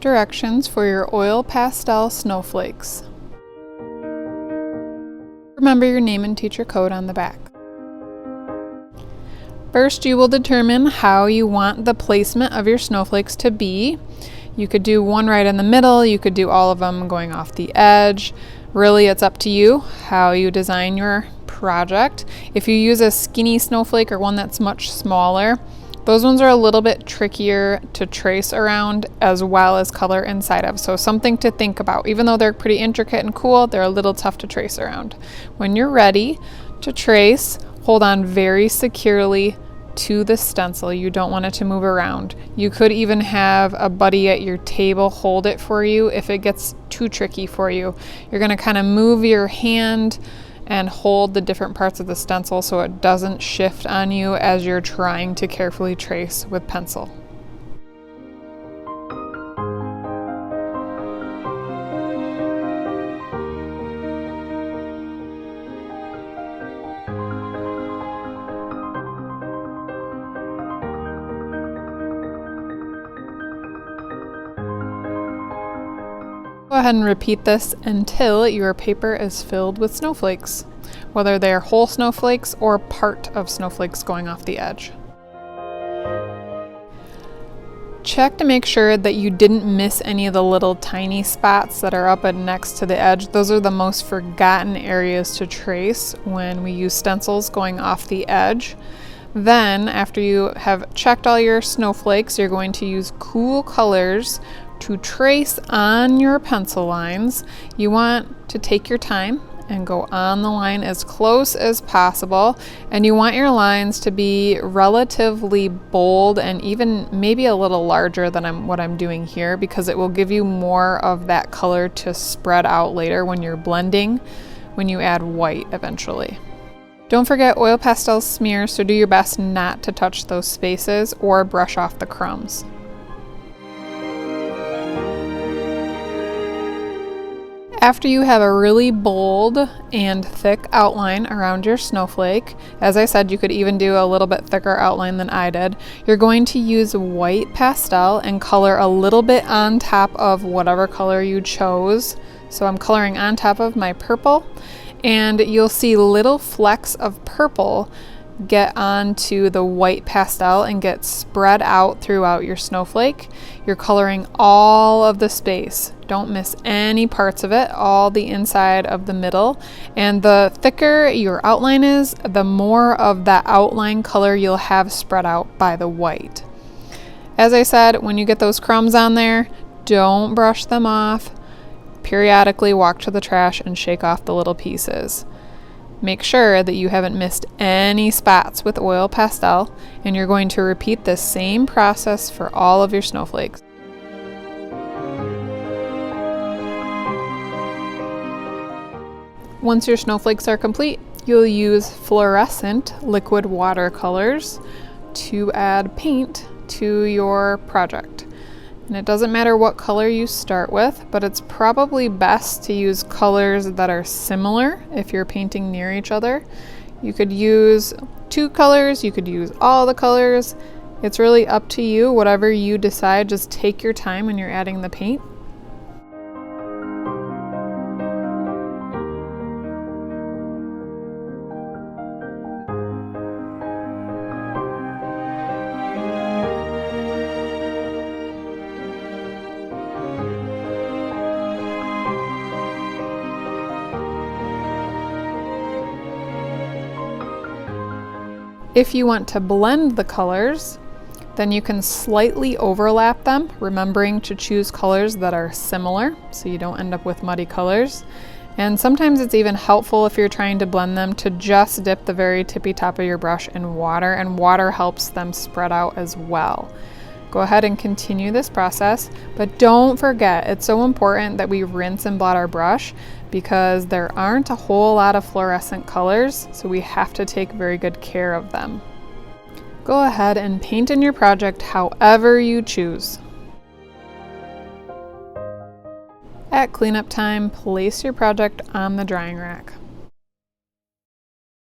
Directions for your oil pastel snowflakes. Remember your name and teacher code on the back. First, you will determine how you want the placement of your snowflakes to be. You could do one right in the middle, you could do all of them going off the edge. Really, it's up to you how you design your project. If you use a skinny snowflake or one that's much smaller, those ones are a little bit trickier to trace around as well as color inside of. So something to think about. Even though they're pretty intricate and cool, they're a little tough to trace around. When you're ready to trace, hold on very securely to the stencil. You don't want it to move around. You could even have a buddy at your table hold it for you if it gets too tricky for you. You're going to kind of move your hand and hold the different parts of the stencil so it doesn't shift on you as you're trying to carefully trace with pencil. Go ahead and repeat this until your paper is filled with snowflakes, whether they're whole snowflakes or part of snowflakes going off the edge. Check to make sure that you didn't miss any of the little tiny spots that are up and next to the edge. Those are the most forgotten areas to trace when we use stencils going off the edge. Then, after you have checked all your snowflakes, you're going to use cool colors to trace on your pencil lines. You want to take your time and go on the line as close as possible, and you want your lines to be relatively bold and even maybe a little larger than what I'm doing here, because it will give you more of that color to spread out later when you're blending, when you add white eventually. Don't forget oil pastel smears, so do your best not to touch those spaces or brush off the crumbs. After you have a really bold and thick outline around your snowflake, as I said, you could even do a little bit thicker outline than I did, you're going to use white pastel and color a little bit on top of whatever color you chose. So I'm coloring on top of my purple, and you'll see little flecks of purple get onto the white pastel and get spread out throughout your snowflake. You're coloring all of the space. Don't miss any parts of it, all the inside of the middle. And the thicker your outline is, the more of that outline color you'll have spread out by the white. As I said, when you get those crumbs on there, don't brush them off. Periodically walk to the trash and shake off the little pieces. Make sure that you haven't missed any spots with oil pastel, and you're going to repeat the same process for all of your snowflakes. Once your snowflakes are complete, you'll use fluorescent liquid watercolors to add paint to your project. And it doesn't matter what color you start with, but it's probably best to use colors that are similar if you're painting near each other. You could use 2 colors, you could use all the colors. It's really up to you, whatever you decide. Just take your time when you're adding the paint. If you want to blend the colors, then you can slightly overlap them, remembering to choose colors that are similar so you don't end up with muddy colors. And sometimes it's even helpful if you're trying to blend them to just dip the very tippy top of your brush in water, and water helps them spread out as well. Go ahead and continue this process, but don't forget, it's so important that we rinse and blot our brush because there aren't a whole lot of fluorescent colors, so we have to take very good care of them. Go ahead and paint in your project however you choose. At cleanup time, place your project on the drying rack.